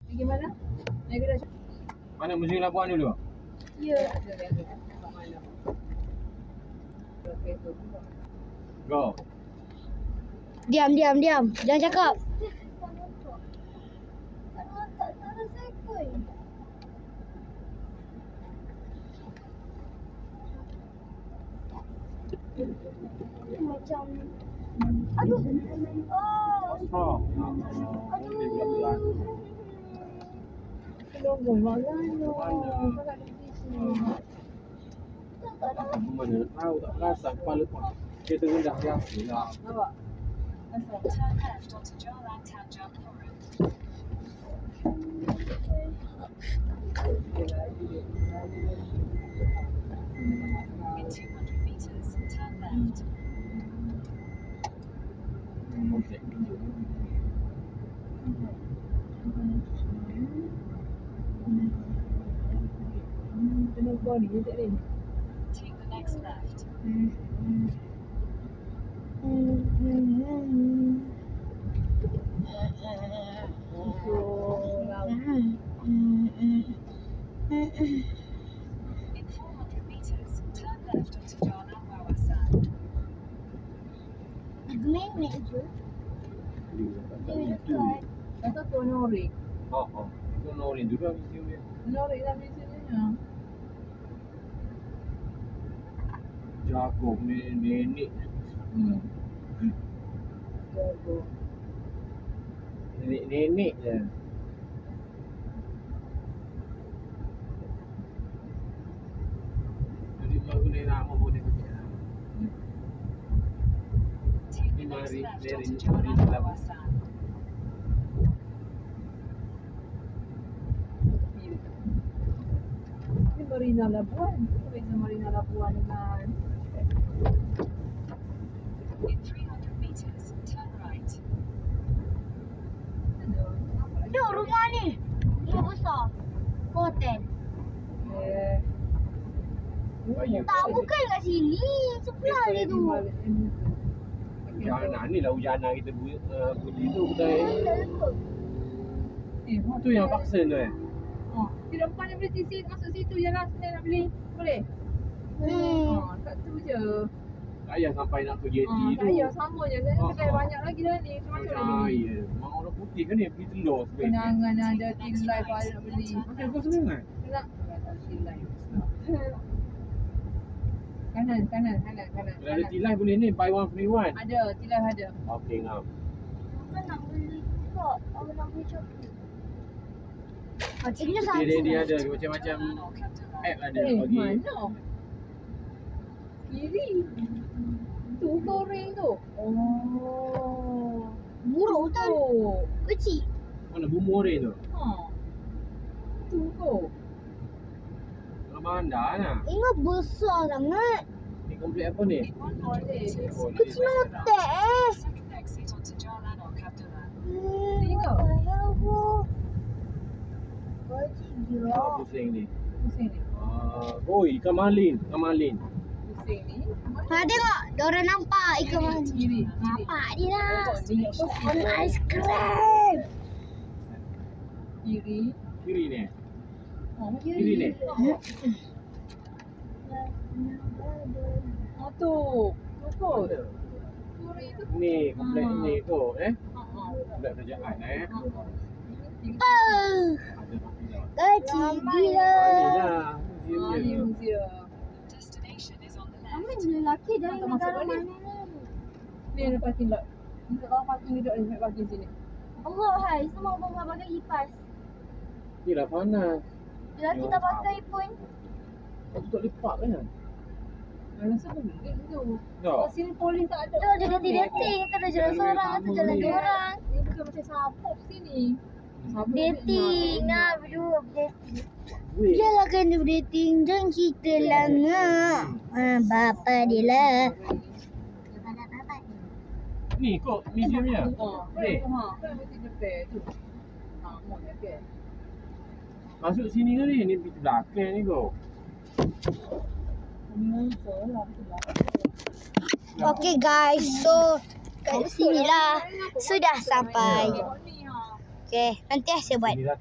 Pergi mana? Naik kedai. Mana Museum Labuan dulu? Ya. Go. Diam. Jangan cakap. Macam aduh. Oh. Lombong mana? Mana tahu tak perasan kepala pun. Kereta rendah biasa lah. Awak. Turn left onto Jalan Tanjung Purut. In 200 meters, turn left. Okay. Kena buat ni tak ni. Take the next left. In 400 meters, turn left onto Jalan Wawasan. Nenek je. Kata tu Norik. Oh. Itu Norin juga museum dia. Norik lah biasanya. Jagung nenek. Jago. Nenek je. Jadi baru ni lama boleh kerja. Take the next left onto Jalan Wawasan. Ini Marina Labuan. Beza Marina Labuan dengan In 300 meters, turn right. Duk rumah ni. Rumah besar. Hotel. Bayu. Tak, bukan kat sini. Sebelah dia tu. Hujanan ni lah hujanan kita putih tu kedai. Tu yang paksa tu Di depan dia boleh sisi masuk situ je lah. Saya nak beli. Boleh? Kat tu je. Tak payah sampai nak ke JT tu. Tak payah sama je. Saya kedai banyak lagi dah ni. Macam-macam lagi. Ya. Mak orang putih kan ni beli telur sebenarnya. Kenangan ada tilai pun ada nak beli. Macam kau senang Nak tilai. Kanan. Kalau ada tilai boleh ni buy one free one. Ada, tilai ada. Okey ngam. Apa nak beli kot? Apa nak beli coklat? Macamnya Dia ada macam-macam app ada bagi. Mana? Kiri. Tu goreng tu. Oh. buruk kan? Oh. Kecil. Mana bumbu orang tu? Tu tu. Kalau bandar lah. Ingat besar sangat. Ni komplek apa ni? Kecil notek. Second exit onto Jalan Alcantara. Tengok. Wajib Ah, gila. pusing ni. Pusing ni. Ikan malin. Pusing ni. Ha, tengok. Diorang nampak ikan mana. Kiri. Nampak dia lah. Tengok. On aiskrim. Kiri. Kiri ni. Oh, Kiri ni. Oh tu. Tu kot. Kiri tu. Ni komplek ni tu komplek kerajaan Oh, Ada popular. kecil gila. Ni lah. Museum Ni dia. museum. Destination is on the Kami left. lelaki dari Tak masuk negara balik. mana ni? Ni ada parking lot. Untuk orang parking duduk ni, nak parking sini. Allah hai, semua orang pakai kipas. Ni lah panas. Bila kita pakai pun Kau tutup lipat kan? Rasa pening tu. Tak. Kat sini polis tak ada. tu ada dating-dating. Kita ada jalan seorang, kita jalan dua orang. Dia bukan macam sapop sini. Sapop Dating lah, berdua dating. Weh. Dia lah kena dating dan kita langgar. Bapa dia lah. Ni kok museumnya. Ni. Kan mesti depan tu. Mau depan. Masuk sini ke ni? Ni pintu belakang ni kau. Okay guys, so kat sini lah sudah sampai. Okay, nanti saya buat. Sini dah